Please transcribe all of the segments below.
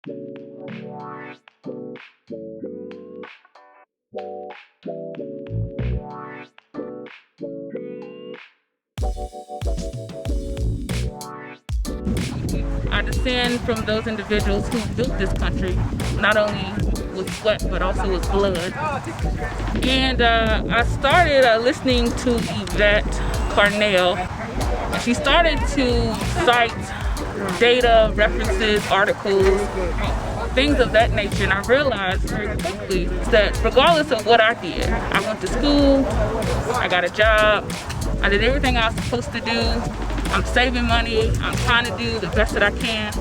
I descend from those individuals who built this country, not only with sweat, but also with blood. And I started listening to Yvette Carnell, and she started to cite data, references, articles, things of that nature. And I realized very quickly that regardless of what I did, I went to school, I got a job, I did everything I was supposed to do, I'm saving money, I'm trying to do the best that I can,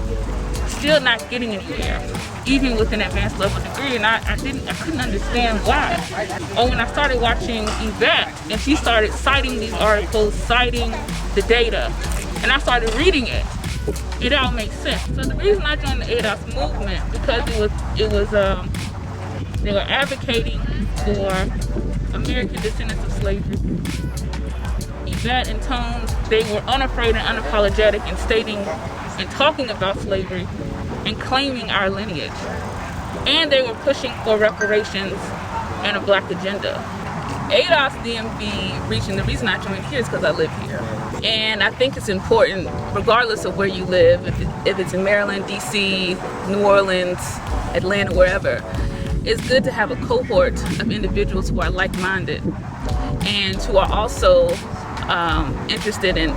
still not getting anywhere, even with an advanced level degree. And I couldn't understand why. Oh, when I started watching Yvette, and she started citing these articles, citing the data, and I started reading it, it all makes sense. So the reason I joined the ADOS movement, because they were advocating for American descendants of slavery. Yvette and Tone, they were unafraid and unapologetic in stating and talking about slavery and claiming our lineage. And they were pushing for reparations and a black agenda. ADOS DMV region, the reason I joined here is because I live here. And I think it's important, regardless of where you live, if it's in Maryland, DC, New Orleans, Atlanta, wherever, it's good to have a cohort of individuals who are like-minded and who are also interested in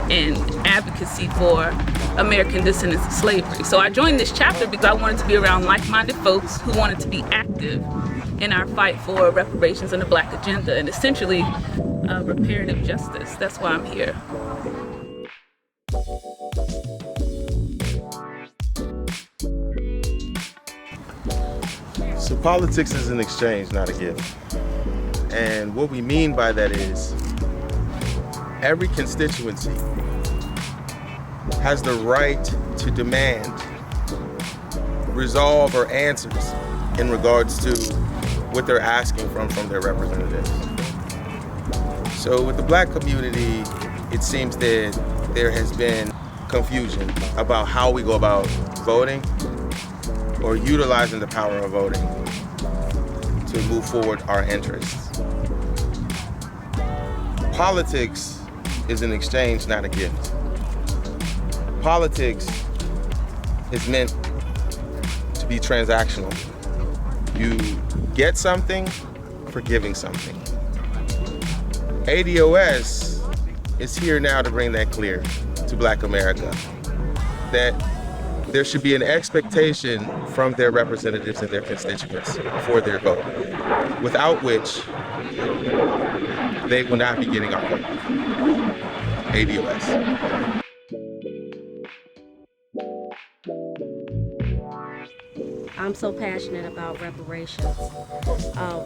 advocacy for American descendants of slavery. So I joined this chapter because I wanted to be around like-minded folks who wanted to be active in our fight for reparations and the black agenda, and essentially reparative justice. That's why I'm here. So politics is an exchange, not a gift. And what we mean by that is every constituency has the right to demand, resolve, or answers in regards to what they're asking from their representatives. So with the black community, it seems that there has been confusion about how we go about voting or utilizing the power of voting to move forward our interests. Politics is an exchange, not a gift. Politics is meant to be transactional. You get something for giving something. ADOS is here now to bring that clear to Black America, that there should be an expectation from their representatives and their constituents for their vote, without which they will not be getting our vote. ADOS. I'm so passionate about reparations.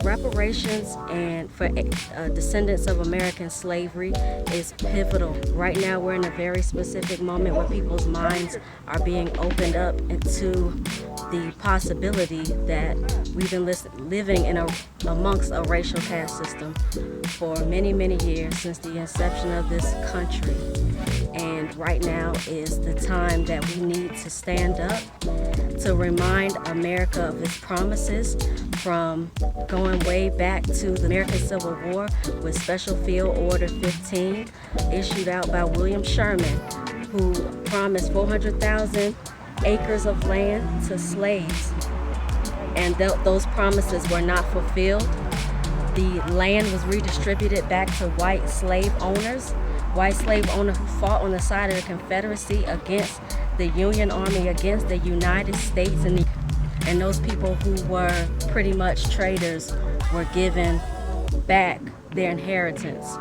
Reparations and for descendants of American slavery is pivotal. Right now we're in a very specific moment where people's minds are being opened up into the possibility that we've been living in amongst a racial caste system for many, many years since the inception of this country. And right now is the time that we need to stand up to remind America of its promises, from going way back to the American Civil War with Special Field Order 15 issued out by William Sherman, who promised 400,000 acres of land to slaves. And those promises were not fulfilled. The land was redistributed back to white slave owners who fought on the side of the Confederacy against the Union Army, against the United States, and those people who were pretty much traitors were given back their inheritance.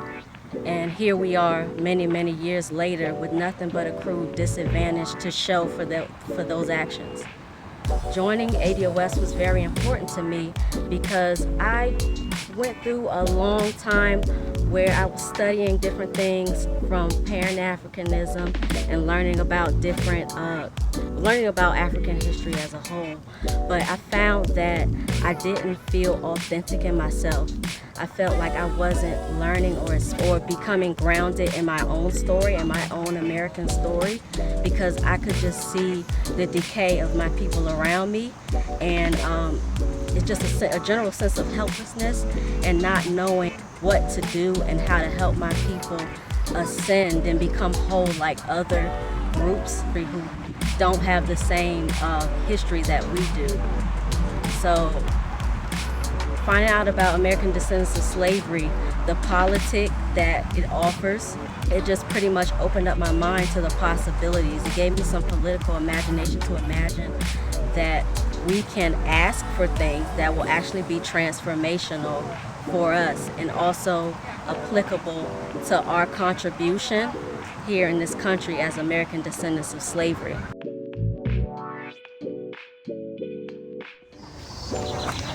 And here we are many, many years later with nothing but accrued disadvantage to show for those actions. Joining ADOS was very important to me because I went through a long time where I was studying different things from Pan-Africanism and learning about different learning about African history as a whole. But I found that I didn't feel authentic in myself. I felt like I wasn't learning or becoming grounded in my own story and my own American story, because I could just see the decay of my people around me, and it's just a general sense of helplessness and not knowing what to do and how to help my people ascend and become whole like other groups who don't have the same history that we do. So finding out about American descendants of slavery, the politic that it offers, it just pretty much opened up my mind to the possibilities. It gave me some political imagination to imagine that we can ask for things that will actually be transformational for us and also applicable to our contribution here in this country as American descendants of slavery.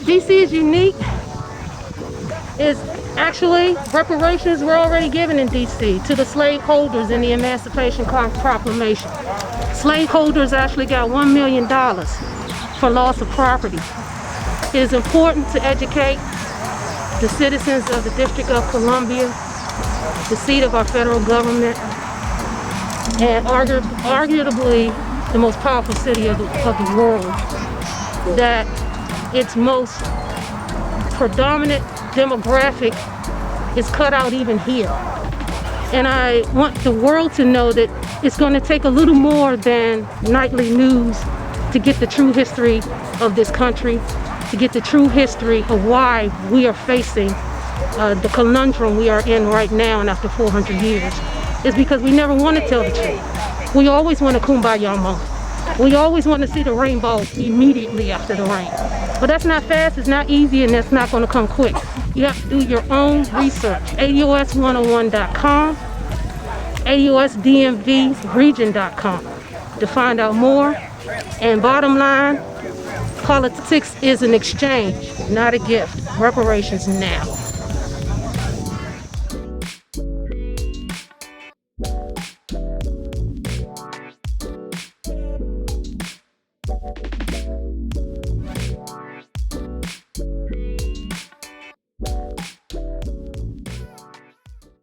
DC is unique. Is actually reparations were already given in DC to the slaveholders in the Emancipation Proclamation. Slaveholders actually got $1 million for loss of property. It is important to educate the citizens of the District of Columbia, the seat of our federal government, and arguably the most powerful city of the world, that its most predominant demographic is cut out even here. And I want the world to know that it's going to take a little more than nightly news to get the true history of this country, to get the true history of why we are facing the conundrum we are in right now and after 400 years. It's because we never want to tell the truth. We always want a kumbaya moment. We always want to see the rainbow immediately after the rain. But that's not fast, it's not easy, and that's not going to come quick. You have to do your own research. AUS101.com, AUSDMVregion.com to find out more. And bottom line, politics is an exchange, not a gift. Reparations now.